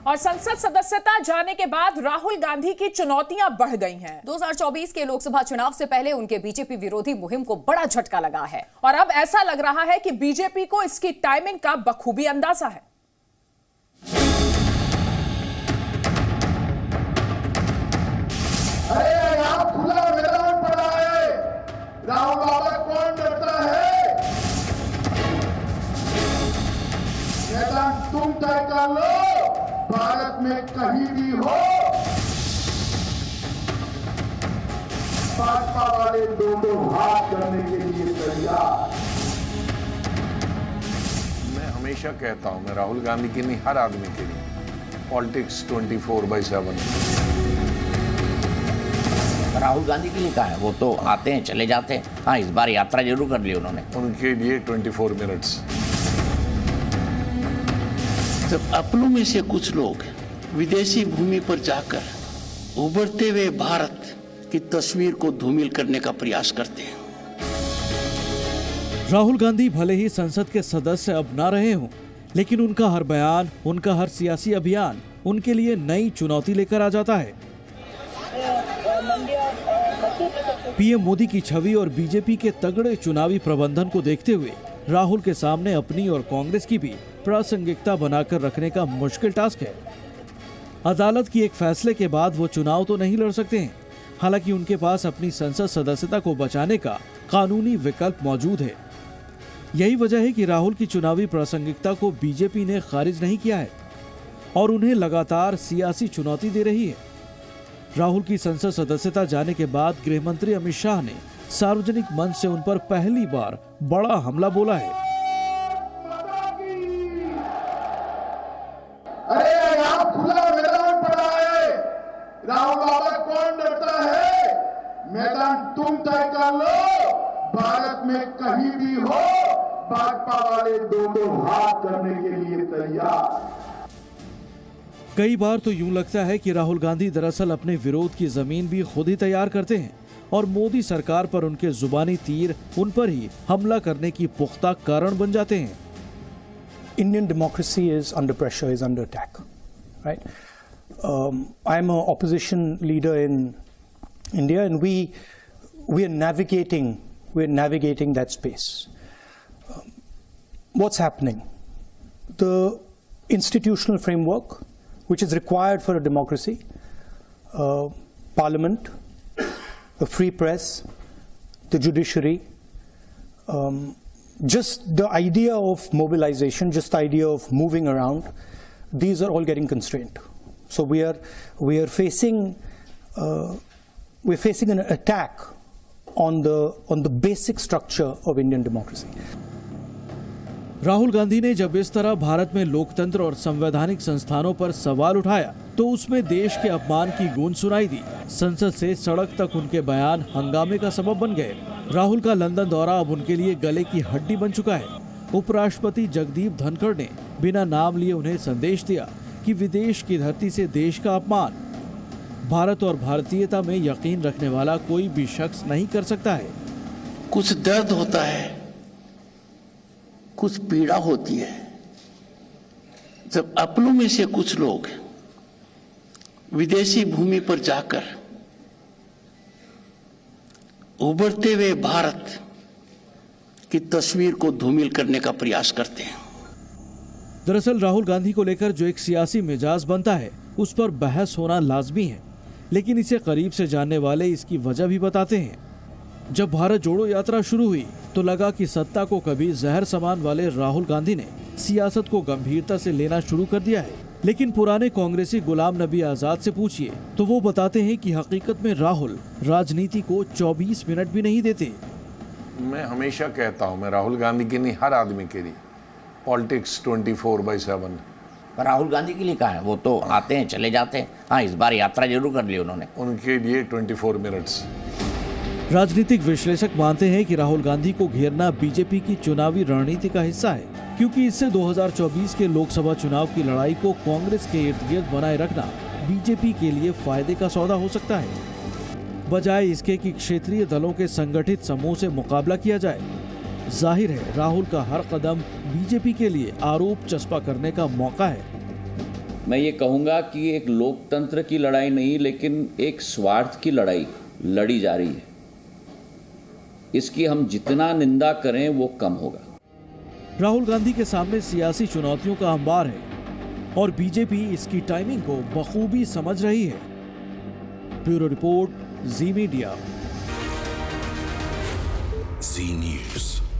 और संसद सदस्यता जाने के बाद राहुल गांधी की चुनौतियां बढ़ गई हैं। 2024 के लोकसभा चुनाव से पहले उनके बीजेपी विरोधी मुहिम को बड़ा झटका लगा है और अब ऐसा लग रहा है कि बीजेपी को इसकी टाइमिंग का बखूबी अंदाजा है। अरे यहाँ खुला मैदान पड़ा है, राहुल बाबा कौन डरता है? मैदान तुम तय कर लो, भारत में कहीं भी हो, भाजपा वाले दोनों हाथ करने के लिए तैयार। मैं हमेशा कहता हूं, मैं राहुल गांधी की नहीं, हर आदमी के लिए पॉलिटिक्स 24/7। राहुल गांधी के लिए कहा है, वो तो आते हैं चले जाते हैं। हाँ, इस बार यात्रा जरूर कर ली उन्होंने। उनके लिए 24 मिनट्स। जब अपनों में से कुछ लोग विदेशी भूमि पर जाकर उभरते हुए भारत की तस्वीर को धूमिल करने का प्रयास करते हैं। राहुल गांधी भले ही संसद के सदस्य अब ना रहे हों, लेकिन उनका हर बयान, उनका हर सियासी अभियान उनके लिए नई चुनौती लेकर आ जाता है। पीएम मोदी की छवि और बीजेपी के तगड़े चुनावी प्रबंधन को देखते हुए राहुल के सामने अपनी और कांग्रेस की भी प्रासंगिकता बनाकर रखने का मुश्किल टास्क है। अदालत की एक फैसले के बाद वो चुनाव तो नहीं लड़ सकते हैं, हालांकि उनके पास अपनी संसद सदस्यता को बचाने का कानूनी विकल्प मौजूद है। यही वजह है कि राहुल की चुनावी प्रासंगिकता को बीजेपी ने खारिज नहीं किया है और उन्हें लगातार सियासी चुनौती दे रही है। राहुल की संसद सदस्यता जाने के बाद गृह मंत्री अमित शाह ने सार्वजनिक मंच से उन पर पहली बार बड़ा हमला बोला है। अरे यहाँ खुला मैदान पड़ा है, राहुल बाबा कौन डरता है? मैदान तुम तय कर लो, भारत में कहीं भी हो, भाजपा वाले दोनों हाथ करने के लिए तैयार। कई बार तो यूं लगता है कि राहुल गांधी दरअसल अपने विरोध की जमीन भी खुद ही तैयार करते हैं और मोदी सरकार पर उनके जुबानी तीर उन पर ही हमला करने की पुख्ता कारण बन जाते हैं। Indian democracy is under pressure, is under attack, right? I am an opposition leader in India, and we are navigating that space. What's happening? The institutional framework, which is required for a democracy, parliament, the free press, the judiciary, just the idea of mobilization, just the idea of moving around, these are all getting constrained. So we are facing an attack on the basic structure of Indian democracy. Rahul Gandhi ने जब इस तरह भारत में लोकतंत्र और संवैधानिक संस्थानों पर सवाल उठाया तो उसमें देश के अपमान की गूंज सुनाई दी। संसद से सड़क तक उनके बयान हंगामे का सबब बन गए। राहुल का लंदन दौरा अब उनके लिए गले की हड्डी बन चुका है। उपराष्ट्रपति जगदीप धनखड़ ने बिना नाम लिए उन्हें संदेश दिया कि विदेश की धरती से देश का अपमान, भारत और भारतीयता में यकीन रखने वाला कोई भी शख्स नहीं कर सकता है। कुछ दर्द होता है, कुछ पीड़ा होती है जब अपनों में से कुछ लोग विदेशी भूमि पर जाकर उभरते हुए भारत की तस्वीर को धूमिल करने का प्रयास करते हैं। दरअसल राहुल गांधी को लेकर जो एक सियासी मिजाज बनता है उस पर बहस होना लाजमी है, लेकिन इसे करीब से जानने वाले इसकी वजह भी बताते हैं। जब भारत जोड़ो यात्रा शुरू हुई तो लगा कि सत्ता को कभी जहर समान वाले राहुल गांधी ने सियासत को गंभीरता से लेना शुरू कर दिया है, लेकिन पुराने कांग्रेसी गुलाम नबी आजाद से पूछिए तो वो बताते हैं कि हकीकत में राहुल राजनीति को 24 मिनट भी नहीं देते। मैं हमेशा कहता हूं, मैं राहुल गांधी की नहीं, हर आदमी के लिए पॉलिटिक्स 24/7। राहुल गांधी के लिए कहा है, वो तो आते हैं चले जाते हैं। हाँ, इस बार यात्रा जरूर कर ली उन्होंने। उनके लिए 24 मिनट्स। राजनीतिक विश्लेषक मानते हैं कि राहुल गांधी को घेरना बीजेपी की चुनावी रणनीति का हिस्सा है, क्योंकि इससे 2024 के लोकसभा चुनाव की लड़ाई को कांग्रेस के इर्द गिर्द बनाए रखना बीजेपी के लिए फायदे का सौदा हो सकता है, बजाय इसके कि क्षेत्रीय दलों के संगठित समूह से मुकाबला किया जाए। जाहिर है राहुल का हर कदम बीजेपी के लिए आरोप चस्पा करने का मौका है। मैं ये कहूँगा कि एक लोकतंत्र की लड़ाई नहीं, लेकिन एक स्वार्थ की लड़ाई लड़ी जा रही है। इसकी हम जितना निंदा करें वो कम होगा। राहुल गांधी के सामने सियासी चुनौतियों का अंबार है और बीजेपी इसकी टाइमिंग को बखूबी समझ रही है। ब्यूरो रिपोर्ट, जी मीडिया। जी न्यूज़।